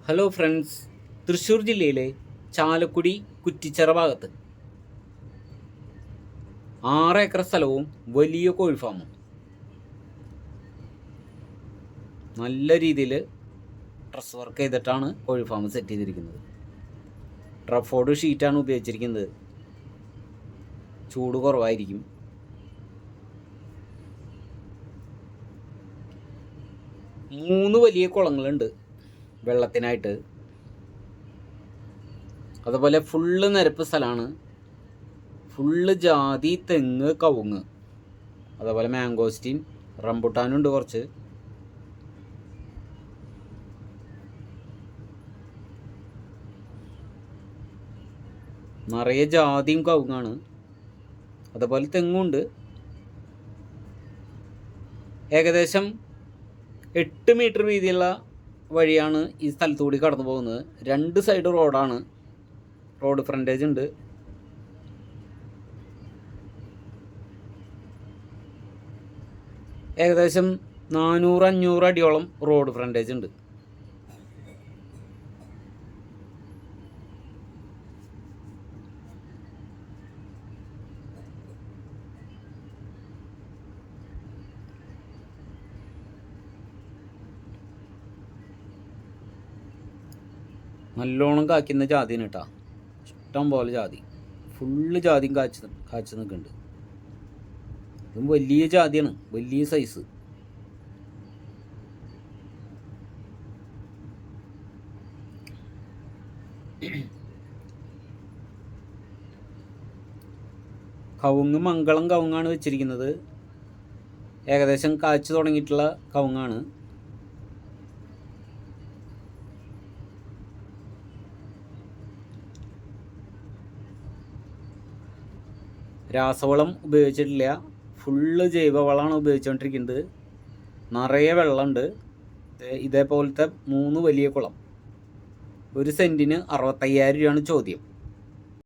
Hello friends, Thrissur ജില്ലയിലെ ചാലക്കുടി കുറ്റിച്ചിറ ഭാഗത്ത് 6 acre സ്ഥലവും വലിയ കോഴി ഫാമും നല്ല രീതിയിൽ ഡ്രസ് വർക്ക് ചെയ്തിട്ടാണ് കോഴി ഫാം സെറ്റ് ചെയ്തിരിക്കുന്നത്. ട്രഫോർഡ് ഷീറ്റാണ് ഉപയോഗിച്ചിരിക്കുന്നത്. ചൂട് കുറവായിരിക്കും. മൂന്ന് വലിയ കുളങ്ങളുണ്ട് വെള്ളത്തിനായിട്ട്. അതുപോലെ ഫുള്ള് നിരപ്പ് സ്ഥലമാണ്. ഫുള്ള് ജാതി, തെങ്ങ്, കവുങ്ങ്, അതുപോലെ മാംഗോസ്റ്റീൻ, റംബുട്ടാനും ഉണ്ട് കുറച്ച്. നിറയെ ജാതിയും കവുങ്ങാണ്. അതുപോലെ തെങ്ങുണ്ട്. ഏകദേശം 8 മീറ്റർ വീതിയുള്ള വഴിയാണ് ഈ സ്ഥലത്തുകൂടി കടന്നു പോകുന്നത്. 2 സൈഡ് റോഡാണ്. റോഡ് ഫ്രണ്ടേജ് ഉണ്ട്. ഏകദേശം 400-500 അടിയോളം റോഡ് ഫ്രണ്ടേജ് ഉണ്ട്. നല്ലോണം കായ്ക്കുന്ന ജാതിയാണ് കേട്ടോ. ഇഷ്ടം പോലെ ജാതി, ഫുള്ള് ജാതിയും കാച്ചു നിൽക്കുന്നുണ്ട്. ഇതും വലിയ ജാതിയാണ്, വലിയ സൈസ്. കവുങ്ങ് മംഗളം കവുങ്ങാണ് വെച്ചിരിക്കുന്നത്. ഏകദേശം കാച്ചു തുടങ്ങിയിട്ടുള്ള കവുങ്ങാണ്. രാസവളം ഉപയോഗിച്ചിട്ടില്ല, ഫുള്ള് ജൈവവളമാണ് ഉപയോഗിച്ചുകൊണ്ടിരിക്കുന്നത്. നിറയെ വെള്ളമുണ്ട്. ഇതേപോലത്തെ 3 വലിയ കുളം. 1 സെൻറ്റിന് 65,000 രൂപയാണ് ചോദ്യം.